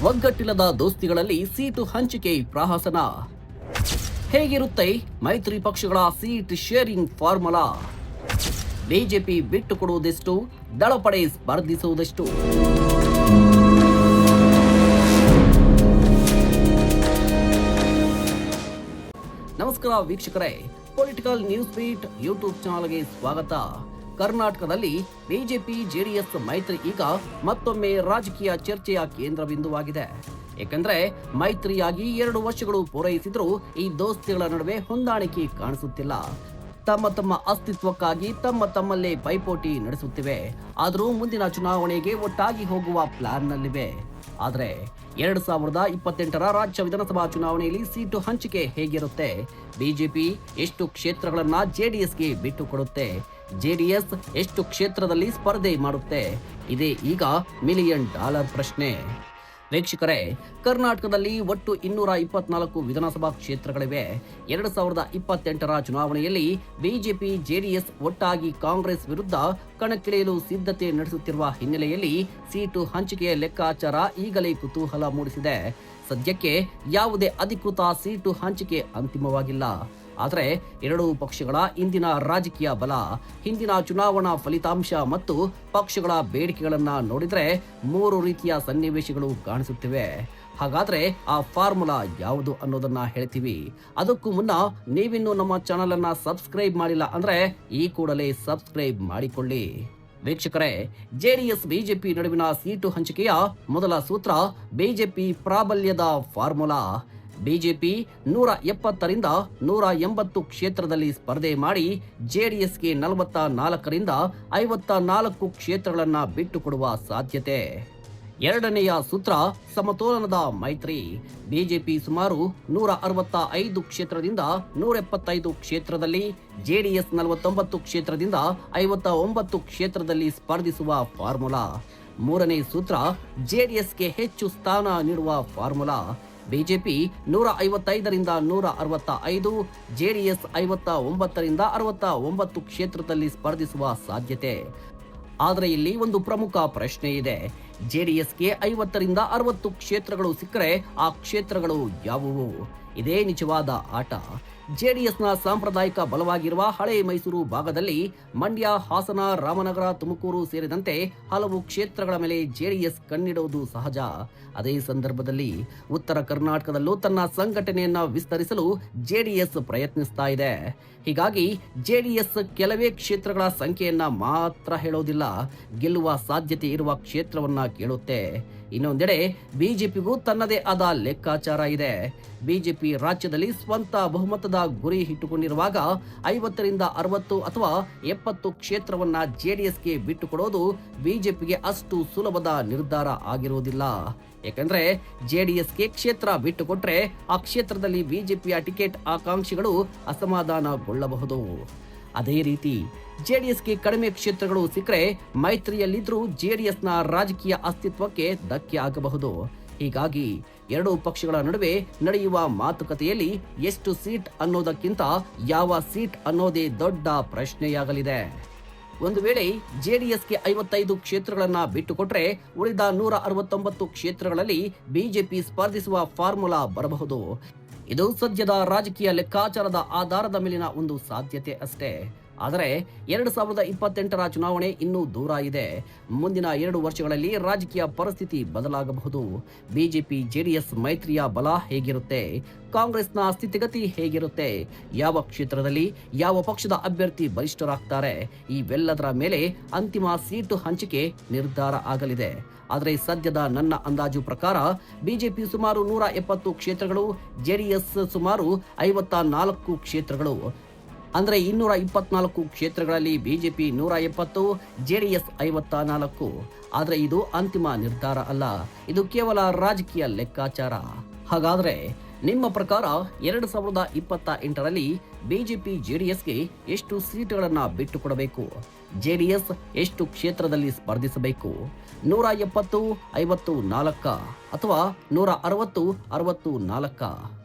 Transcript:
ಒಗ್ಗಟ್ಟಿಲ್ಲದ ದೋಸ್ತಿಗಳಲ್ಲಿ seat ಹಂಚಿಕೆ ಪ್ರಹಸನ. ಹೇಗಿರುತ್ತೆ ಮೈತ್ರಿ ಪಕ್ಷಗಳ ಸೀಟ್ ಶೇರಿಂಗ್ ಫಾರ್ಮುಲಾ? ಬಿಜೆಪಿ ಬಿಟ್ಟು ಕೊಡುವುದೆಷ್ಟು, ದಳಪಡೆ ಸ್ಪರ್ಧಿಸುವುದೆಷ್ಟು? ನಮಸ್ಕಾರ ವೀಕ್ಷಕರೇ, ಪೊಲಿಟಿಕಲ್ ನ್ಯೂಸ್ ಬೀಟ್ ಯೂಟ್ಯೂಬ್ ಚಾನಲ್ಗೆ ಸ್ವಾಗತ. ಕರ್ನಾಟಕದಲ್ಲಿ ಬಿಜೆಪಿ ಜೆಡಿಎಸ್ ಮೈತ್ರಿ ಈಗ ಮತ್ತೊಮ್ಮೆ ರಾಜಕೀಯ ಚರ್ಚೆಯ ಕೇಂದ್ರ ಬಿಂದುವಾಗಿದೆ. ಏಕೆಂದ್ರೆ ಮೈತ್ರಿಯಾಗಿ 2 ವರ್ಷಗಳು ಪೂರೈಸಿದ್ರೂ ಈ ದೋಸ್ತಿಗಳ ನಡುವೆ ಹೊಂದಾಣಿಕೆ ಕಾಣಿಸುತ್ತಿಲ್ಲ. ತಮ್ಮ ಅಸ್ತಿತ್ವಕ್ಕಾಗಿ ತಮ್ಮಲ್ಲೇ ಪೈಪೋಟಿ ನಡೆಸುತ್ತಿವೆ. ಆದರೂ ಮುಂದಿನ ಚುನಾವಣೆಗೆ ಒಟ್ಟಾಗಿ ಹೋಗುವ ಪ್ಲಾನ್ನಲ್ಲಿವೆ. ಆದರೆ 2028ರ ರಾಜ್ಯ ವಿಧಾನಸಭಾ ಚುನಾವಣೆಯಲ್ಲಿ ಸೀಟು ಹಂಚಿಕೆ ಹೇಗಿರುತ್ತೆ? ಬಿಜೆಪಿ ಎಷ್ಟು ಕ್ಷೇತ್ರಗಳನ್ನ ಜೆಡಿಎಸ್ಗೆ ಬಿಟ್ಟು ಕೊಡುತ್ತೆ? ಜೆಡಿಎಸ್ ಎಷ್ಟು ಕ್ಷೇತ್ರದಲ್ಲಿ ಸ್ಪರ್ಧೆ ಮಾಡುತ್ತೆ? ಇದೇ ಈಗ $1 ಮಿಲಿಯನ್ ಪ್ರಶ್ನೆ. ವೀಕ್ಷಕರೇ, ಕರ್ನಾಟಕದಲ್ಲಿ ಒಟ್ಟು 224 ವಿಧಾನಸಭಾ ಕ್ಷೇತ್ರಗಳಿವೆ. 2028ರ ಚುನಾವಣೆಯಲ್ಲಿ ಬಿಜೆಪಿ ಜೆಡಿಎಸ್ ಒಟ್ಟಾಗಿ ಕಾಂಗ್ರೆಸ್ ವಿರುದ್ಧ ಕಣಕ್ಕಿಳಿಯಲು ಸಿದ್ಧತೆ ನಡೆಸುತ್ತಿರುವ ಹಿನ್ನೆಲೆಯಲ್ಲಿ ಸೀಟು ಹಂಚಿಕೆಯ ಲೆಕ್ಕಾಚಾರ ಈಗಲೇ ಕುತೂಹಲ ಮೂಡಿಸಿದೆ. ಸದ್ಯಕ್ಕೆ ಯಾವುದೇ ಅಧಿಕೃತ ಸೀಟು ಹಂಚಿಕೆ ಅಂತಿಮವಾಗಿಲ್ಲ. ಆದರೆ 2 ಪಕ್ಷಗಳ ಇಂದಿನ ರಾಜಕೀಯ ಬಲ, ಹಿಂದಿನ ಚುನಾವಣಾ ಫಲಿತಾಂಶ ಮತ್ತು ಪಕ್ಷಗಳ ಬೇಡಿಕೆಗಳನ್ನ ನೋಡಿದ್ರೆ 3 ರೀತಿಯ ಸನ್ನಿವೇಶಗಳು ಕಾಣಿಸುತ್ತಿವೆ. ಹಾಗಾದ್ರೆ ಆ ಫಾರ್ಮುಲಾ ಯಾವುದು ಅನ್ನೋದನ್ನ ಹೇಳ್ತೀವಿ. ಅದಕ್ಕೂ ಮುನ್ನ ನೀವಿನ್ನೂ ನಮ್ಮ ಚಾನಲ್ ಅನ್ನ ಸಬ್ಸ್ಕ್ರೈಬ್ ಮಾಡಿಲ್ಲ ಅಂದ್ರೆ ಈ ಕೂಡಲೇ ಸಬ್ಸ್ಕ್ರೈಬ್ ಮಾಡಿಕೊಳ್ಳಿ. ವೀಕ್ಷಕರೇ, ಜೆಡಿಎಸ್ ಬಿಜೆಪಿ ನಡುವಿನ ಸೀಟು ಹಂಚಿಕೆಯ ಮೊದಲ ಸೂತ್ರ ಬಿಜೆಪಿ ಪ್ರಾಬಲ್ಯದ ಫಾರ್ಮುಲಾ. ಬಿಜೆಪಿ 170ರಿಂದ 180 ಕ್ಷೇತ್ರದಲ್ಲಿ ಸ್ಪರ್ಧೆ ಮಾಡಿ ಜೆಡಿಎಸ್ಗೆ 44ರಿಂದ 54 ಕ್ಷೇತ್ರಗಳನ್ನ ಬಿಟ್ಟುಕೊಡುವ ಸಾಧ್ಯತೆ. ಎರಡನೆಯ ಸೂತ್ರ ಸಮತೋಲನದ ಮೈತ್ರಿ. ಬಿಜೆಪಿ ಸುಮಾರು 165 ಕ್ಷೇತ್ರದಿಂದ 175 ಕ್ಷೇತ್ರದಲ್ಲಿ, ಜೆಡಿಎಸ್ 49 ಕ್ಷೇತ್ರದಿಂದ 59 ಕ್ಷೇತ್ರದಲ್ಲಿ ಸ್ಪರ್ಧಿಸುವ ಫಾರ್ಮುಲಾ. ಮೂರನೇ ಸೂತ್ರ ಜೆಡಿಎಸ್ಗೆ ಹೆಚ್ಚು ಸ್ಥಾನ ನೀಡುವ ಫಾರ್ಮುಲಾ. ಬಿಜೆಪಿ 155ರಿಂದ 165, ಜೆಡಿಎಸ್ 59ರಿಂದ 69 ಕ್ಷೇತ್ರದಲ್ಲಿ ಸ್ಪರ್ಧಿಸುವ ಸಾಧ್ಯತೆ. ಆದರೆ ಇಲ್ಲಿ ಒಂದು ಪ್ರಮುಖ ಪ್ರಶ್ನೆ ಇದೆ. ಜೆಡಿಎಸ್ಗೆ 50ರಿಂದ 60 ಕ್ಷೇತ್ರಗಳು ಸಿಕ್ಕರೆ ಆ ಕ್ಷೇತ್ರಗಳು ಯಾವುವು? ಇದೇ ನಿಜವಾದ ಆಟ. ಜೆಡಿಎಸ್ನ ಸಾಂಪ್ರದಾಯಿಕ ಬಲವಾಗಿರುವ ಹಳೆ ಮೈಸೂರು ಭಾಗದಲ್ಲಿ ಮಂಡ್ಯ, ಹಾಸನ, ರಾಮನಗರ, ತುಮಕೂರು ಸೇರಿದಂತೆ ಹಲವು ಕ್ಷೇತ್ರಗಳ ಮೇಲೆ ಜೆಡಿಎಸ್ ಕಣ್ಣಿಡುವುದು ಸಹಜ. ಅದೇ ಸಂದರ್ಭದಲ್ಲಿ ಉತ್ತರ ಕರ್ನಾಟಕದಲ್ಲೂ ತನ್ನ ಸಂಘಟನೆಯನ್ನ ವಿಸ್ತರಿಸಲು ಜೆಡಿಎಸ್ ಪ್ರಯತ್ನಿಸ್ತಾ ಇದೆ. ಹೀಗಾಗಿ ಜೆಡಿಎಸ್ ಕೆಲವೇ ಕ್ಷೇತ್ರಗಳ ಸಂಖ್ಯೆಯನ್ನ ಮಾತ್ರ ಹೇಳೋದಿಲ್ಲ, ಗೆಲ್ಲುವ ಸಾಧ್ಯತೆ ಇರುವ ಕ್ಷೇತ್ರವನ್ನ ಕೇಳುತ್ತೆ. ಇನ್ನೊಂದೆಡೆ ಬಿಜೆಪಿಗೂ ತನ್ನದೇ ಆದ ಲೆಕ್ಕಾಚಾರ ಇದೆ. ಬಿಜೆಪಿ ರಾಜ್ಯದಲ್ಲಿ ಸ್ವಂತ ಬಹುಮತದ ಗುರಿ ಇಟ್ಟುಕೊಂಡಿರುವಾಗ 50ರಿಂದ 60 ಅಥವಾ 70 ಕ್ಷೇತ್ರವನ್ನ ಜೆಡಿಎಸ್ಗೆ ಬಿಟ್ಟುಕೊಡೋದು ಬಿಜೆಪಿಗೆ ಅಷ್ಟು ಸುಲಭದ ನಿರ್ಧಾರ ಆಗಿರುವುದಿಲ್ಲ. ಯಾಕಂದ್ರೆ ಜೆಡಿಎಸ್ಗೆ ಕ್ಷೇತ್ರ ಬಿಟ್ಟುಕೊಟ್ರೆ ಆ ಕ್ಷೇತ್ರದಲ್ಲಿ ಬಿಜೆಪಿಯ ಟಿಕೆಟ್ ಆಕಾಂಕ್ಷಿಗಳು ಅಸಮಾಧಾನಗೊಳ್ಳಬಹುದು. ಅದೇ ರೀತಿ ಜೆಡಿಎಸ್ಗೆ ಕಡಿಮೆ ಕ್ಷೇತ್ರಗಳು ಸಿಕ್ಕರೆ ಮೈತ್ರಿಯಲ್ಲಿದ್ರೂ ಜೆಡಿಎಸ್ನ ರಾಜಕೀಯ ಅಸ್ತಿತ್ವಕ್ಕೆ ಧಕ್ಕೆ ಆಗಬಹುದು. ಹೀಗಾಗಿ 2 ಪಕ್ಷಗಳ ನಡುವೆ ನಡೆಯುವ ಮಾತುಕತೆಯಲ್ಲಿ ಎಷ್ಟು ಸೀಟ್ ಅನ್ನೋದಕ್ಕಿಂತ ಯಾವ ಸೀಟ್ ಅನ್ನೋದೇ ದೊಡ್ಡ ಪ್ರಶ್ನೆಯಾಗಲಿದೆ. ಒಂದು ವೇಳೆ ಜೆಡಿಎಸ್ಗೆ 55 ಕ್ಷೇತ್ರಗಳನ್ನ ಬಿಟ್ಟುಕೊಟ್ರೆ ಉಳಿದ 169 ಕ್ಷೇತ್ರಗಳಲ್ಲಿ ಬಿಜೆಪಿ ಸ್ಪರ್ಧಿಸುವ ಫಾರ್ಮುಲಾ ಬರಬಹುದು. ಇದು ಸದ್ಯದ ರಾಜಕೀಯ ಲೆಕ್ಕಾಚಾರದ ಆಧಾರದ ಮೇಲಿನ ಒಂದು ಸಾಧ್ಯತೆ ಅಷ್ಟೇ. ಆದರೆ 2028ರ ಚುನಾವಣೆ ಇನ್ನೂ ದೂರ ಇದೆ. ಮುಂದಿನ 2 ವರ್ಷಗಳಲ್ಲಿ ರಾಜಕೀಯ ಪರಿಸ್ಥಿತಿ ಬದಲಾಗಬಹುದು. ಬಿಜೆಪಿ ಜೆಡಿಎಸ್ ಮೈತ್ರಿಯ ಬಲ ಹೇಗಿರುತ್ತೆ? ಕಾಂಗ್ರೆಸ್ನ ಸ್ಥಿತಿಗತಿ ಹೇಗಿರುತ್ತೆ? ಯಾವ ಕ್ಷೇತ್ರದಲ್ಲಿ ಯಾವ ಪಕ್ಷದ ಅಭ್ಯರ್ಥಿ ಬಲಿಷ್ಠರಾಗ್ತಾರೆ? ಇವೆಲ್ಲದರ ಮೇಲೆ ಅಂತಿಮ ಸೀಟು ಹಂಚಿಕೆ ನಿರ್ಧಾರ ಆಗಲಿದೆ. ಆದರೆ ಸದ್ಯದ ನನ್ನ ಅಂದಾಜು ಪ್ರಕಾರ ಬಿಜೆಪಿ ಸುಮಾರು 170 ಕ್ಷೇತ್ರಗಳು, ಜೆಡಿಎಸ್ ಸುಮಾರು 54 ಕ್ಷೇತ್ರಗಳು. ಅಂದ್ರೆ 224 ಕ್ಷೇತ್ರಗಳಲ್ಲಿ ಬಿಜೆಪಿ 170, ಜೆಡಿಎಸ್ 54. ಆದ್ರೆ ಇದು ಅಂತಿಮ ನಿರ್ಧಾರ ಅಲ್ಲ, ಇದು ಕೇವಲ ರಾಜಕೀಯ ಲೆಕ್ಕಾಚಾರ. ಹಾಗಾದ್ರೆ ನಿಮ್ಮ ಪ್ರಕಾರ 2028ರಲ್ಲಿ ಬಿಜೆಪಿ ಜೆಡಿಎಸ್ಗೆ ಎಷ್ಟು ಸೀಟುಗಳನ್ನ ಬಿಟ್ಟುಕೊಡಬೇಕು? ಜೆಡಿಎಸ್ ಎಷ್ಟು ಕ್ಷೇತ್ರದಲ್ಲಿ ಸ್ಪರ್ಧಿಸಬೇಕು? 170, 54 ಅಥವಾ 160, 64?